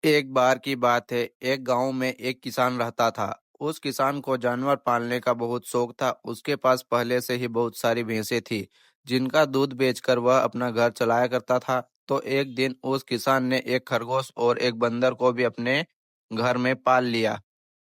एक बार की बात है, एक गांव में एक किसान रहता था। उस किसान को जानवर पालने का बहुत शौक था। उसके पास पहले से ही बहुत सारी भैंसें थी, जिनका दूध बेचकर वह अपना घर चलाया करता था। तो एक दिन उस किसान ने एक खरगोश और एक बंदर को भी अपने घर में पाल लिया।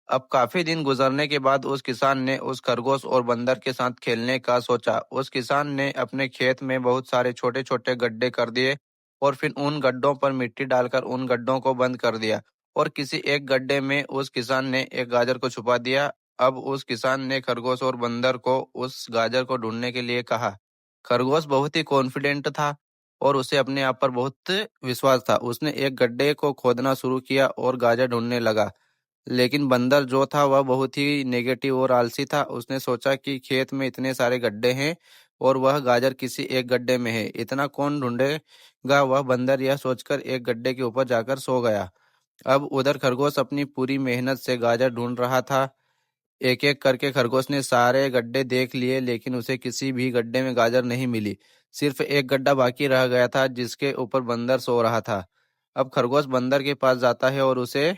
अब काफी दिन गुजरने के बाद उस किसान ने उस खरगोश और बंदर के साथ खेलने का सोचा। उस किसान ने अपने खेत में बहुत सारे छोटे छोटे गड्ढे कर दिए और फिर उन गड्ढों पर मिट्टी डालकर उन गड्ढों को बंद कर दिया। और किसी एक गड्ढे में उस किसान ने एक गाजर को छुपा दिया। अब उस किसान ने खरगोश और बंदर को उस गाजर को ढूंढने के लिए कहा। खरगोश बहुत ही कॉन्फिडेंट था और उसे अपने आप पर बहुत विश्वास था। उसने एक गड्ढे को खोदना शुरू किया और गाजर ढूंढने लगा। लेकिन बंदर जो था वह बहुत ही नेगेटिव और आलसी था। उसने सोचा कि खेत में इतने सारे गड्ढे हैं और वह गाजर किसी एक गड्ढे में है, इतना कौन ढूंढेगा। वह बंदर यह सोचकर एक गड्ढे के ऊपर जाकर सो गया। अब उधर खरगोश अपनी पूरी मेहनत से गाजर ढूंढ रहा था। एक एक करके खरगोश ने सारे गड्ढे देख लिए, लेकिन उसे किसी भी गड्ढे में गाजर नहीं मिली। सिर्फ एक गड्ढा बाकी रह गया था, जिसके ऊपर बंदर सो रहा था। अब खरगोश बंदर के पास जाता है और उसे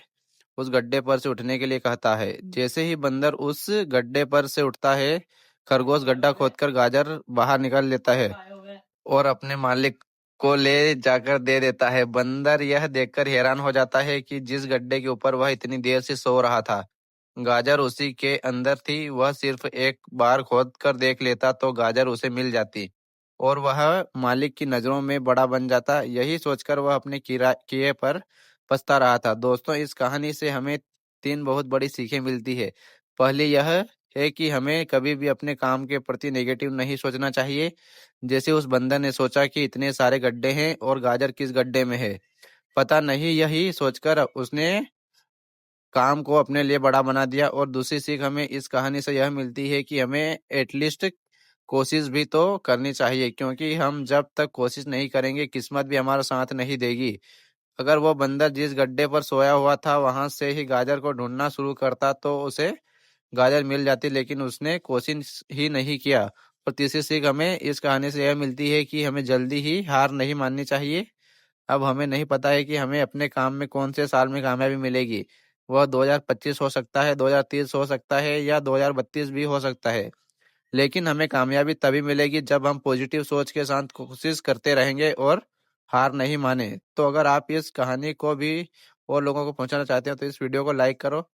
उस गड्ढे पर से उठने के लिए कहता है। जैसे ही बंदर उस गड्ढे पर से उठता है, खरगोश गड्ढा खोदकर गाजर बाहर निकाल लेता है और अपने मालिक को ले जाकर दे देता है। बंदर यह देखकर हैरान हो जाता है कि जिस गड्ढे के ऊपर वह इतनी देर से सो रहा था, गाजर उसी के अंदर थी। वह सिर्फ एक बार खोद कर देख लेता तो गाजर उसे मिल जाती और वह मालिक की नजरों में बड़ा बन जाता। यही सोचकर वह अपने किए पर पछता रहा था। दोस्तों, इस कहानी से हमें तीन बहुत बड़ी सीखें मिलती है। पहली यह है कि हमें कभी भी अपने काम के प्रति नेगेटिव नहीं सोचना चाहिए। जैसे उस बंदर ने सोचा कि इतने सारे गड्ढे हैं और गाजर किस गड्ढे में है, पता नहीं। यही सोचकर उसने काम को अपने लिए बड़ा बना दिया। और दूसरी सीख हमें इस कहानी से यह मिलती है कि हमें एटलीस्ट कोशिश भी तो करनी चाहिए, क्योंकि हम जब तक कोशिश नहीं करेंगे किस्मत भी हमारा साथ नहीं देगी। अगर वो बंदर जिस गड्ढे पर सोया हुआ था वहां से ही गाजर को ढूंढना शुरू करता तो उसे गाजर मिल जाती, लेकिन उसने कोशिश ही नहीं किया। और तीसरी सीख हमें इस कहानी से यह मिलती है कि हमें जल्दी ही हार नहीं माननी चाहिए। अब हमें नहीं पता है कि हमें अपने काम में कौन से साल में कामयाबी मिलेगी। वह 2025 हो सकता है, 2030 हो सकता है या 2032 भी हो सकता है। लेकिन हमें कामयाबी तभी मिलेगी जब हम पॉजिटिव सोच के साथ कोशिश करते रहेंगे और हार नहीं माने। तो अगर आप इस कहानी को भी और लोगों को पहुंचाना चाहते हो तो इस वीडियो को लाइक करो।